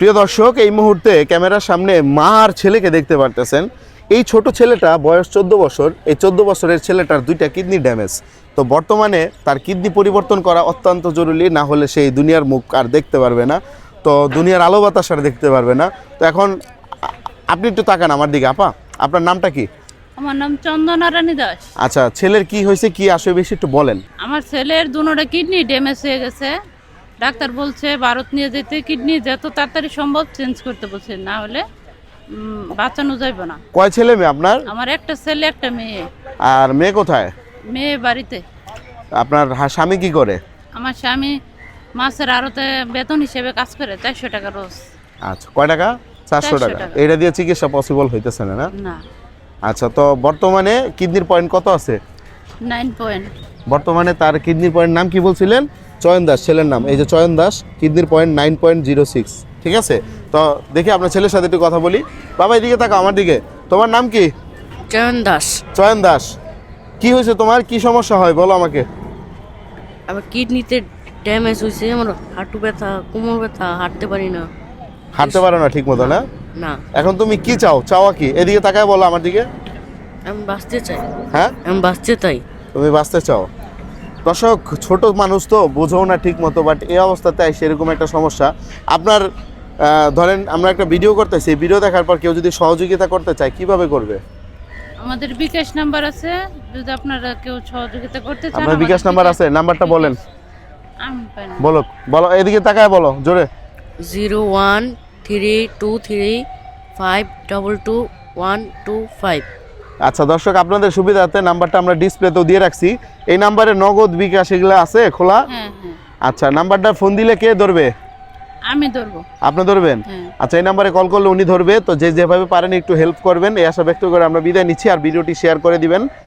প্রিয় দর্শক, এই মুহূর্তে ক্যামেরার সামনে মা আর ছেলেকে দেখতে পারতেছেন। এই ছোট ছেলেটা বয়স 14 বছর। এই 14 বছরের ছেলেটার 2টা কিডনি ড্যামেজ। তো বর্তমানে তার কিডনি পরিবর্তন করা অত্যন্ত জরুরি, না হলে সেই দুনিয়ার মুখ আর দেখতে পারবে না, তো দুনিয়ার আলো বাতাস আর দেখতে পারবে না। তো এখন আপনি একটু তাকান আমার দিকে। আপা, আপনার নামটা কি? আমার নাম চন্দনা রানী দাস। আচ্ছা, ছেলের কি হয়েছে, কি আসবে বেশি একটু বলেন। আমার ছেলের দুটোটা কিডনি ড্যামেজ হয়ে গেছে। ডাক্তার বলছে ভারত নিয়ে যেতে, কিডনি যত তাড়াতাড়ি সম্ভব চেঞ্জ করতে বলছে, না হলে বাঁচানো যাবে না। কয় ছেলে মেয়ে আপনার? আমার একটা ছেলে একটা মেয়ে। আর মেয়ে কোথায়? মেয়ে বাড়িতে। আপনার স্বামী কি করে? আমার স্বামী মাছের আড়তে বেতন হিসেবে কাজ করে, 400 টাকা রোজ। আচ্ছা, কয় টাকা? 400 টাকা। এটা দিয়ে চিকিৎসা পসিবল হইতেছে না? না। আচ্ছা, তো বর্তমানে কিডনির পয়েন্ট কত আছে? 9 পয়েন্ট। বর্তমানে তার কিডনির পয়েন্ট নাম কি বলছিলেন? চয়ন দাস, ছেলের নাম। এই যে চয়ন দাস, কিডনির পয়েন্ট 9.06। ঠিক আছে, তো দেখি আপনার ছেলের সাথে একটু কথা বলি। বাবা এদিকে তাকাও আমার দিকে। তোমার নাম কি? চয়ন দাস। চয়ন দাস, কি হয়েছে তোমার? কি সমস্যা হয় বলো আমাকে। আমার কিডনিতে ড্যামেজ হয়েছে, আমার হাঁটু ব্যথা, কোমর ব্যথা, হাঁটতে পারি না। হাঁটতে পারো না ঠিক মতো? না। না, এখন তুমি কি চাও? চাওয়া কি? এদিকে তাকায় বলো আমার দিকে। আমি বাঁচতে চাই। হ্যাঁ, আমি বাঁচতে চাই। তুমি বাঁচতে চাও। দর্শক, ছোট মানুষ তো বোঝও না ঠিক মতো, বাট এই অবস্থাতে সেরকম একটা সমস্যা আপনার। ধরেন আমরা একটা ভিডিও করতেছি, ভিডিও দেখার পর কেউ যদি সহযোগিতা করতে চায় কিভাবে করবে? আমাদের বিকাশ নাম্বার আছে, যদি আপনারা কেউ সহযোগিতা করতে চান। আপনার বিকাশ নাম্বার আছে? নাম্বারটা বলেন। আমি পাই না। বলো বলো, এদিকে তাকায় বলো জোরে। 013225222125। আচ্ছা দর্শক, আপনাদের সুবিধার্থে নাম্বারটা আমরা ডিসপ্লেতেও দিয়ে রাখছি। এই নাম্বারে নগদ বিকাশ এগুলো আছে খোলা? হ্যাঁ হ্যাঁ, আচ্ছা, নাম্বারটা ফোন দিলে কে ধরবে? আমি ধরবো। আপনি ধরবেন? হ্যাঁ। আচ্ছা, এই নাম্বারে কল করলে উনি ধরবে। তো যে যেভাবে পারেন একটু হেল্প করবেন, এই আশা ব্যক্ত করে আমরা বিদায় নিচ্ছি। আর ভিডিওটি শেয়ার করে দিবেন।